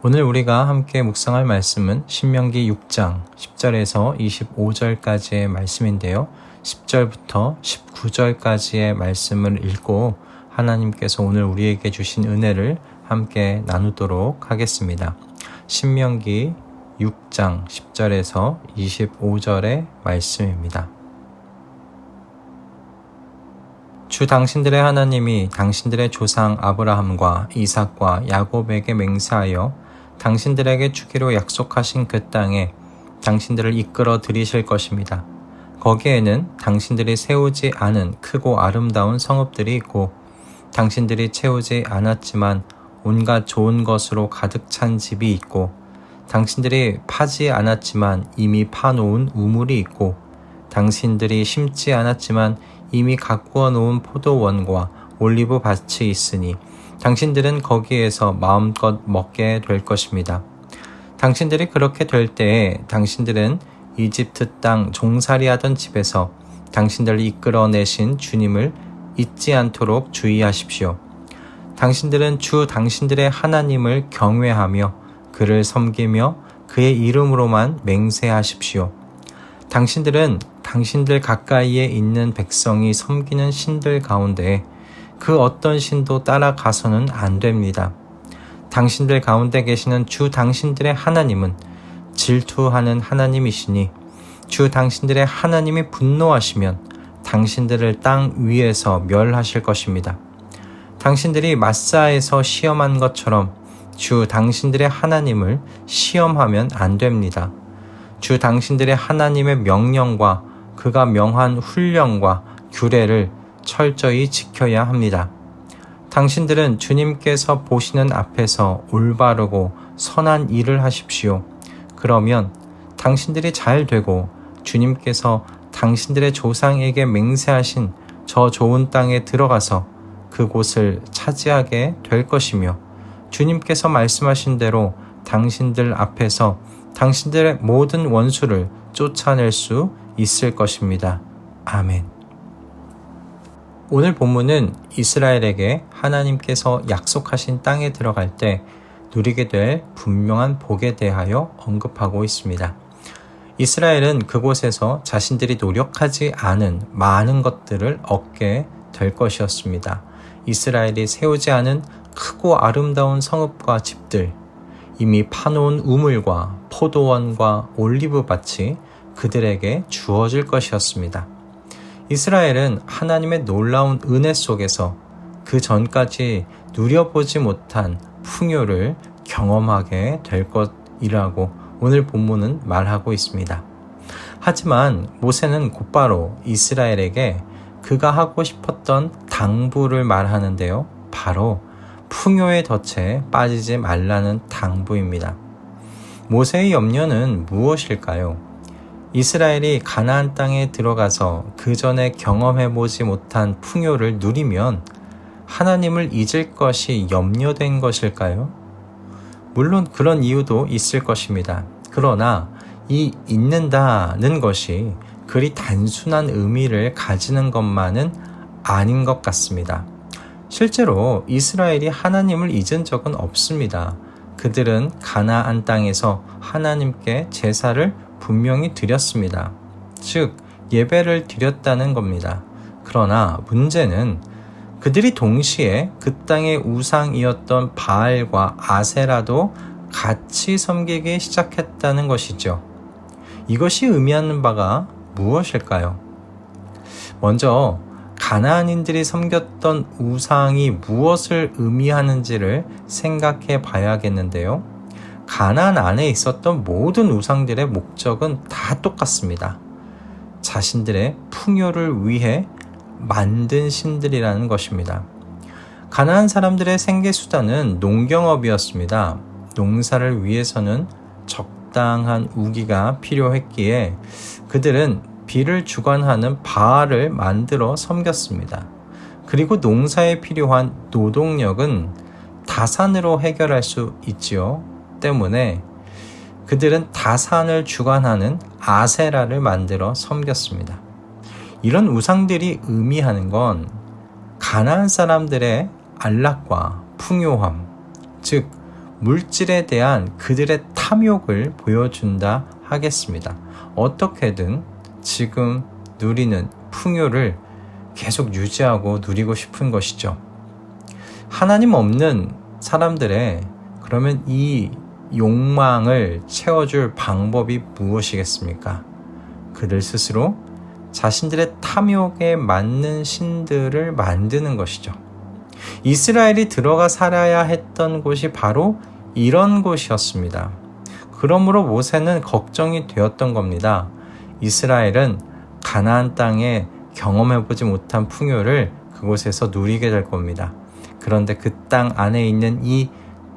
오늘 우리가 함께 묵상할 말씀은 신명기 6장 10절에서 25절까지의 말씀인데요. 10절부터 19절까지의 말씀을 읽고 하나님께서 오늘 우리에게 주신 은혜를 함께 나누도록 하겠습니다. 신명기 6장 10절에서 25절의 말씀입니다. 주 당신들의 하나님이 당신들의 조상 아브라함과 이삭과 야곱에게 맹세하여 당신들에게 주기로 약속하신 그 땅에 당신들을 이끌어 들이실 것입니다. 거기에는 당신들이 세우지 않은 크고 아름다운 성읍들이 있고 당신들이 채우지 않았지만 온갖 좋은 것으로 가득 찬 집이 있고 당신들이 파지 않았지만 이미 파놓은 우물이 있고 당신들이 심지 않았지만 이미 가꾸어 놓은 포도원과 올리브 밭이 있으니 당신들은 거기에서 마음껏 먹게 될 것입니다. 당신들이 그렇게 될 때에 당신들은 이집트 땅 종살이하던 집에서 당신들을 이끌어내신 주님을 잊지 않도록 주의하십시오. 당신들은 주 당신들의 하나님을 경외하며 그를 섬기며 그의 이름으로만 맹세하십시오. 당신들은 당신들 가까이에 있는 백성이 섬기는 신들 가운데 그 어떤 신도 따라가서는 안 됩니다. 당신들 가운데 계시는 주 당신들의 하나님은 질투하는 하나님이시니 주 당신들의 하나님이 분노하시면 당신들을 땅 위에서 멸하실 것입니다. 당신들이 마사에서 시험한 것처럼 주 당신들의 하나님을 시험하면 안 됩니다. 주 당신들의 하나님의 명령과 그가 명한 훈령과 규례를 철저히 지켜야 합니다. 당신들은 주님께서 보시는 앞에서 올바르고 선한 일을 하십시오. 그러면 당신들이 잘 되고 주님께서 당신들의 조상에게 맹세하신 저 좋은 땅에 들어가서 그곳을 차지하게 될 것이며 주님께서 말씀하신 대로 당신들 앞에서 당신들의 모든 원수를 쫓아낼 수 있을 것입니다. 아멘. 오늘 본문은 이스라엘에게 하나님께서 약속하신 땅에 들어갈 때 누리게 될 분명한 복에 대하여 언급하고 있습니다. 이스라엘은 그곳에서 자신들이 노력하지 않은 많은 것들을 얻게 될 것이었습니다. 이스라엘이 세우지 않은 크고 아름다운 성읍과 집들, 이미 파놓은 우물과 포도원과 올리브밭이 그들에게 주어질 것이었습니다. 이스라엘은 하나님의 놀라운 은혜 속에서 그 전까지 누려보지 못한 풍요를 경험하게 될 것이라고 오늘 본문은 말하고 있습니다. 하지만 모세는 곧바로 이스라엘에게 그가 하고 싶었던 당부를 말하는데요. 바로 풍요의 덫에 빠지지 말라는 당부입니다. 모세의 염려는 무엇일까요? 이스라엘이 가나안 땅에 들어가서 그 전에 경험해보지 못한 풍요를 누리면 하나님을 잊을 것이 염려된 것일까요? 물론 그런 이유도 있을 것입니다. 그러나 이 잊는다는 것이 그리 단순한 의미를 가지는 것만은 아닌 것 같습니다. 실제로 이스라엘이 하나님을 잊은 적은 없습니다. 그들은 가나안 땅에서 하나님께 제사를 분명히 드렸습니다. 즉 예배를 드렸다는 겁니다. 그러나 문제는 그들이 동시에 그 땅의 우상이었던 바알과 아세라도 같이 섬기기 시작했다는 것이죠. 이것이 의미하는 바가 무엇일까요? 먼저 가나안인들이 섬겼던 우상이 무엇을 의미하는지를 생각해 봐야겠는데요. 가나안 안에 있었던 모든 우상들의 목적은 다 똑같습니다. 자신들의 풍요를 위해 만든 신들이라는 것입니다. 가나안 사람들의 생계수단은 농경업이었습니다. 농사를 위해서는 적당한 우기가 필요했기에 그들은 비를 주관하는 바알을 만들어 섬겼습니다. 그리고 농사에 필요한 노동력은 다산으로 해결할 수 있지요. 때문에 그들은 다산을 주관하는 아세라를 만들어 섬겼습니다. 이런 우상들이 의미하는 건 가나안 사람들의 안락과 풍요함, 즉 물질에 대한 그들의 탐욕을 보여준다 하겠습니다. 어떻게든 지금 누리는 풍요를 계속 유지하고 누리고 싶은 것이죠. 하나님 없는 사람들의 그러면 이 욕망을 채워줄 방법이 무엇이겠습니까? 그들 스스로 자신들의 탐욕에 맞는 신들을 만드는 것이죠. 이스라엘이 들어가 살아야 했던 곳이 바로 이런 곳이었습니다. 그러므로 모세는 걱정이 되었던 겁니다. 이스라엘은 가나안 땅에 경험해보지 못한 풍요를 그곳에서 누리게 될 겁니다. 그런데 그 땅 안에 있는 이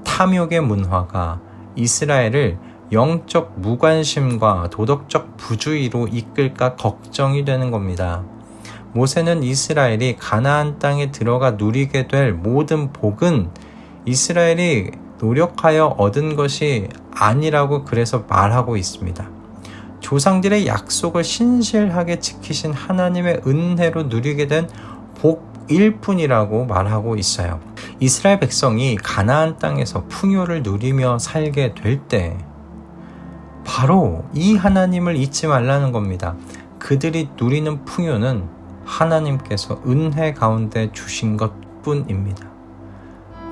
탐욕의 문화가 이스라엘을 영적 무관심과 도덕적 부주의로 이끌까 걱정이 되는 겁니다. 모세는 이스라엘이 가나안 땅에 들어가 누리게 될 모든 복은 이스라엘이 노력하여 얻은 것이 아니라고 그래서 말하고 있습니다. 조상들의 약속을 신실하게 지키신 하나님의 은혜로 누리게 된 복일 뿐이라고 말하고 있어요. 이스라엘 백성이 가나안 땅에서 풍요를 누리며 살게 될 때 바로 이 하나님을 잊지 말라는 겁니다. 그들이 누리는 풍요는 하나님께서 은혜 가운데 주신 것뿐입니다.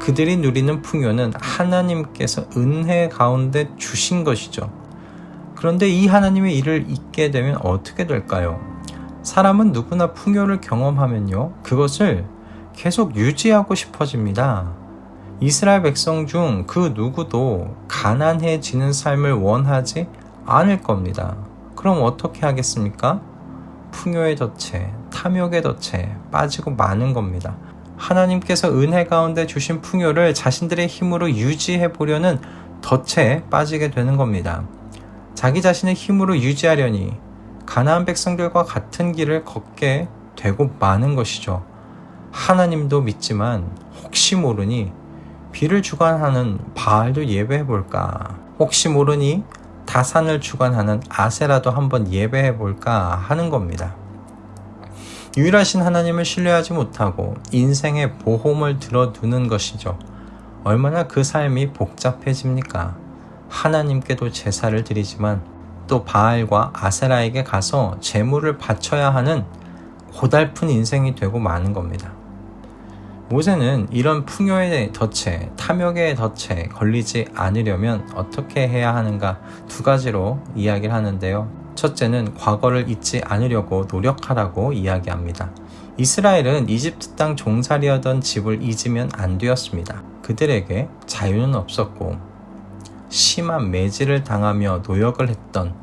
그들이 누리는 풍요는 하나님께서 은혜 가운데 주신 것이죠. 그런데 이 하나님의 일을 잊게 되면 어떻게 될까요? 사람은 누구나 풍요를 경험하면요, 그것을 계속 유지하고 싶어집니다. 이스라엘 백성 중 그 누구도 가난해지는 삶을 원하지 않을 겁니다. 그럼 어떻게 하겠습니까? 풍요의 덫에, 탐욕의 덫에 빠지고 마는 겁니다. 하나님께서 은혜 가운데 주신 풍요를 자신들의 힘으로 유지해 보려는 덫에 빠지게 되는 겁니다. 자기 자신의 힘으로 유지하려니 가나안 백성들과 같은 길을 걷게 되고 마는 것이죠. 하나님도 믿지만 혹시 모르니 비를 주관하는 바알도 예배해 볼까? 혹시 모르니 다산을 주관하는 아세라도 한번 예배해 볼까 하는 겁니다. 유일하신 하나님을 신뢰하지 못하고 인생의 보험을 들어두는 것이죠. 얼마나 그 삶이 복잡해집니까? 하나님께도 제사를 드리지만 또 바알과 아세라에게 가서 제물을 바쳐야 하는 고달픈 인생이 되고 마는 겁니다. 모세는 이런 풍요의 덫에, 탐욕의 덫에 걸리지 않으려면 어떻게 해야 하는가 두 가지로 이야기를 하는데요. 첫째는 과거를 잊지 않으려고 노력하라고 이야기합니다. 이스라엘은 이집트 땅 종살이하던 집을 잊으면 안 되었습니다. 그들에게 자유는 없었고 심한 매질을 당하며 노역을 했던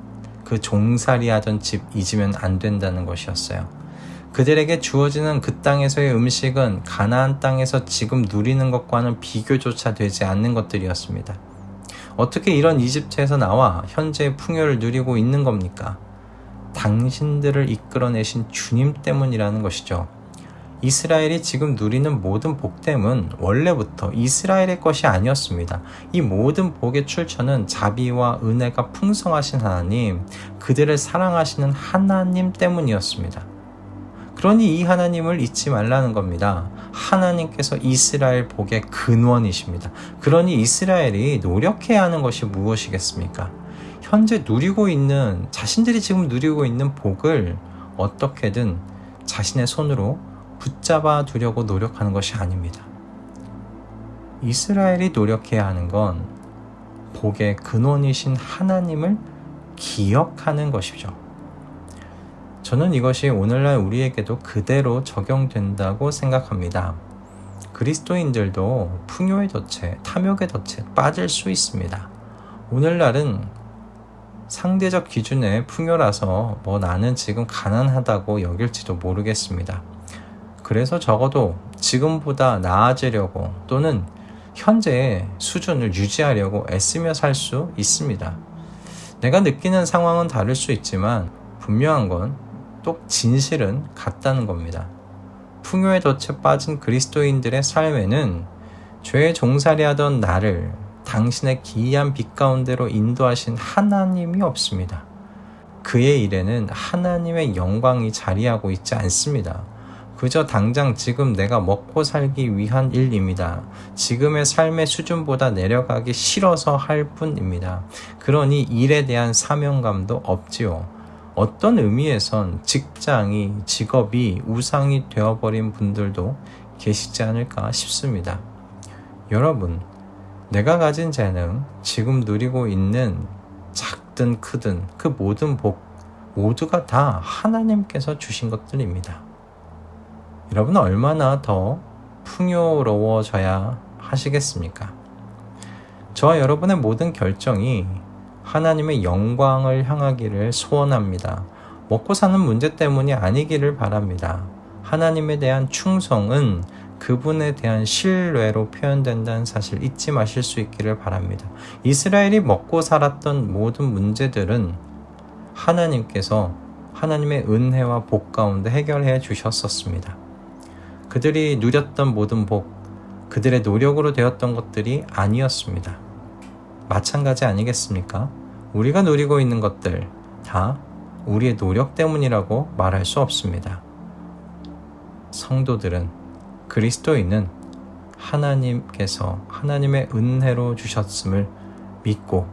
그 종살이하던 집 잊으면 안 된다는 것이었어요. 그들에게 주어지는 그 땅에서의 음식은 가나안 땅에서 지금 누리는 것과는 비교조차 되지 않는 것들이었습니다. 어떻게 이런 이집트에서 나와 현재의 풍요를 누리고 있는 겁니까? 당신들을 이끌어내신 주님 때문이라는 것이죠. 이스라엘이 지금 누리는 모든 복됨은 원래부터 이스라엘의 것이 아니었습니다. 이 모든 복의 출처는 자비와 은혜가 풍성하신 하나님, 그들을 사랑하시는 하나님 때문이었습니다. 그러니 이 하나님을 잊지 말라는 겁니다. 하나님께서 이스라엘 복의 근원이십니다. 그러니 이스라엘이 노력해야 하는 것이 무엇이겠습니까? 현재 누리고 있는, 자신들이 지금 누리고 있는 복을 어떻게든 자신의 손으로 붙잡아 두려고 노력하는 것이 아닙니다. 이스라엘이 노력해야 하는 건 복의 근원이신 하나님을 기억하는 것이죠. 저는 이것이 오늘날 우리에게도 그대로 적용된다고 생각합니다. 그리스도인들도 풍요의 덫에, 탐욕의 덫에 빠질 수 있습니다. 오늘날은 상대적 기준의 풍요라서 나는 지금 가난하다고 여길지도 모르겠습니다. 그래서 적어도 지금보다 나아지려고 또는 현재의 수준을 유지하려고 애쓰며 살 수 있습니다. 내가 느끼는 상황은 다를 수 있지만 분명한 건 또 진실은 같다는 겁니다. 풍요의 덫에 빠진 그리스도인들의 삶에는 죄의 종살이하던 나를 당신의 기이한 빛 가운데로 인도하신 하나님이 없습니다. 그의 일에는 하나님의 영광이 자리하고 있지 않습니다. 그저 당장 지금 내가 먹고 살기 위한 일입니다. 지금의 삶의 수준보다 내려가기 싫어서 할 뿐입니다. 그러니 일에 대한 사명감도 없지요. 어떤 의미에선 직업이 우상이 되어버린 분들도 계시지 않을까 싶습니다. 여러분, 내가 가진 재능, 지금 누리고 있는 작든 크든 그 모든 복 모두가 다 하나님께서 주신 것들입니다. 여러분은 얼마나 더 풍요로워져야 하시겠습니까? 저와 여러분의 모든 결정이 하나님의 영광을 향하기를 소원합니다. 먹고 사는 문제 때문이 아니기를 바랍니다. 하나님에 대한 충성은 그분에 대한 신뢰로 표현된다는 사실 잊지 마실 수 있기를 바랍니다. 이스라엘이 먹고 살았던 모든 문제들은 하나님께서 하나님의 은혜와 복 가운데 해결해 주셨었습니다. 그들이 누렸던 모든 복, 그들의 노력으로 되었던 것들이 아니었습니다. 마찬가지 아니겠습니까? 우리가 누리고 있는 것들 다 우리의 노력 때문이라고 말할 수 없습니다. 성도들은, 그리스도인은 하나님께서 하나님의 은혜로 주셨음을 믿고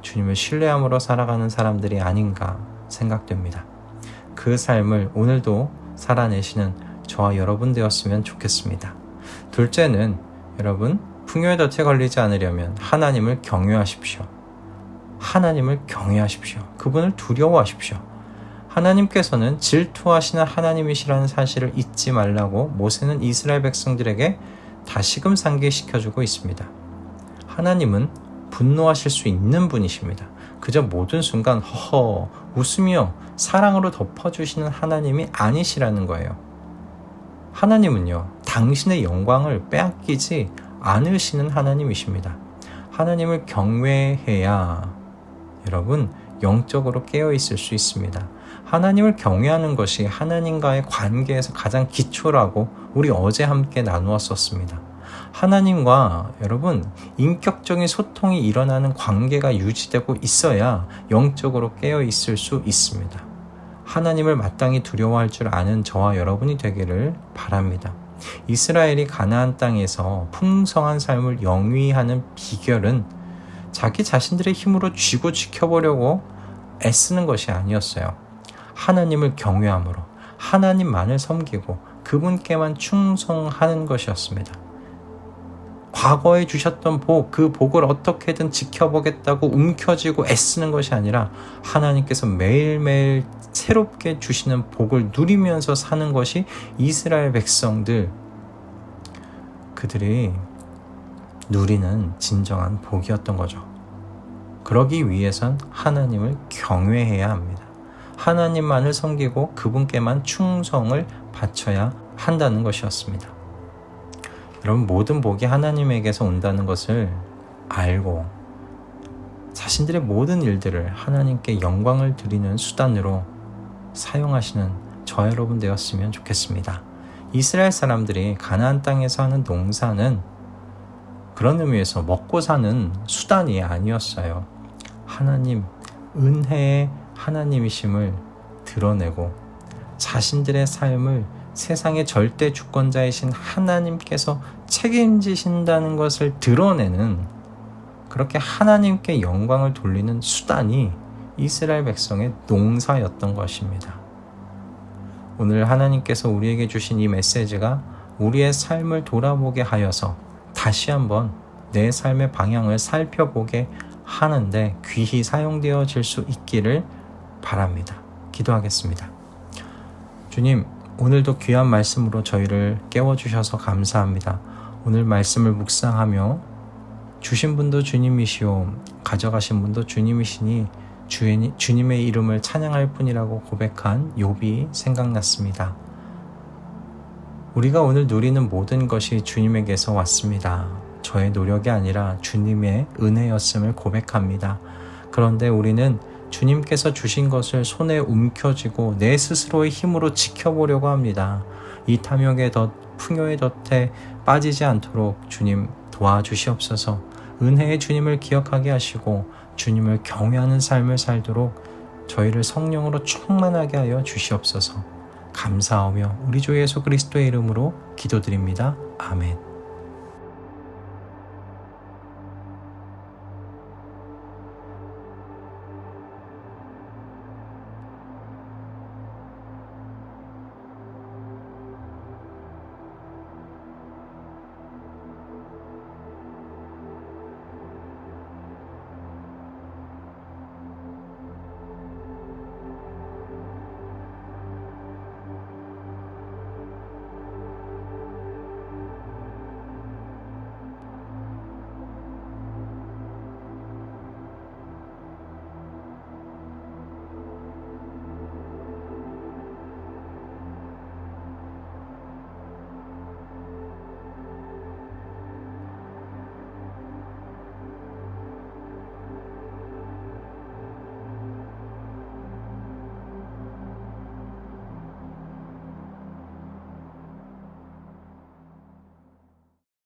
주님을 신뢰함으로 살아가는 사람들이 아닌가 생각됩니다. 그 삶을 오늘도 살아내시는 저와 여러분 되었으면 좋겠습니다. 둘째는, 여러분, 풍요의 덫에 걸리지 않으려면 하나님을 경외하십시오. 하나님을 경외하십시오. 그분을 두려워하십시오. 하나님께서는 질투하시는 하나님이시라는 사실을 잊지 말라고 모세는 이스라엘 백성들에게 다시금 상기시켜주고 있습니다. 하나님은 분노하실 수 있는 분이십니다. 그저 모든 순간 허허 웃으며 사랑으로 덮어주시는 하나님이 아니시라는 거예요. 하나님은요, 당신의 영광을 빼앗기지 않으시는 하나님이십니다. 하나님을 경외해야 여러분 영적으로 깨어있을 수 있습니다. 하나님을 경외하는 것이 하나님과의 관계에서 가장 기초라고 우리 어제 함께 나누었었습니다. 하나님과 여러분 인격적인 소통이 일어나는 관계가 유지되고 있어야 영적으로 깨어있을 수 있습니다. 하나님을 마땅히 두려워할 줄 아는 저와 여러분이 되기를 바랍니다. 이스라엘이 가나안 땅에서 풍성한 삶을 영위하는 비결은 자기 자신들의 힘으로 쥐고 지켜보려고 애쓰는 것이 아니었어요. 하나님을 경외함으로 하나님만을 섬기고 그분께만 충성하는 것이었습니다. 과거에 주셨던 복, 그 복을 어떻게든 지켜보겠다고 움켜쥐고 애쓰는 것이 아니라 하나님께서 매일매일 새롭게 주시는 복을 누리면서 사는 것이 이스라엘 백성들, 그들이 누리는 진정한 복이었던 거죠. 그러기 위해선 하나님을 경외해야 합니다. 하나님만을 섬기고 그분께만 충성을 바쳐야 한다는 것이었습니다. 여러분, 모든 복이 하나님에게서 온다는 것을 알고 자신들의 모든 일들을 하나님께 영광을 드리는 수단으로 사용하시는 저 여러분 되었으면 좋겠습니다. 이스라엘 사람들이 가나안 땅에서 하는 농사는 그런 의미에서 먹고 사는 수단이 아니었어요. 하나님, 은혜의 하나님이심을 드러내고 자신들의 삶을 세상의 절대 주권자이신 하나님께서 책임지신다는 것을 드러내는, 그렇게 하나님께 영광을 돌리는 수단이 이스라엘 백성의 농사였던 것입니다. 오늘 하나님께서 우리에게 주신 이 메시지가 우리의 삶을 돌아보게 하여서 다시 한번 내 삶의 방향을 살펴보게 하는데 귀히 사용되어질 수 있기를 바랍니다. 기도하겠습니다. 주님, 오늘도 귀한 말씀으로 저희를 깨워주셔서 감사합니다. 오늘 말씀을 묵상하며 주신 분도 주님이시오, 가져가신 분도 주님이시니 주님의 이름을 찬양할 뿐이라고 고백한 욥이 생각났습니다. 우리가 오늘 누리는 모든 것이 주님에게서 왔습니다. 저의 노력이 아니라 주님의 은혜였음을 고백합니다. 그런데 우리는 주님께서 주신 것을 손에 움켜쥐고 내 스스로의 힘으로 지켜보려고 합니다. 이 탐욕의 덫, 풍요의 덫에 빠지지 않도록 주님 도와주시옵소서. 은혜의 주님을 기억하게 하시고 주님을 경외하는 삶을 살도록 저희를 성령으로 충만하게 하여 주시옵소서. 감사하며 우리 주 예수 그리스도의 이름으로 기도드립니다. 아멘.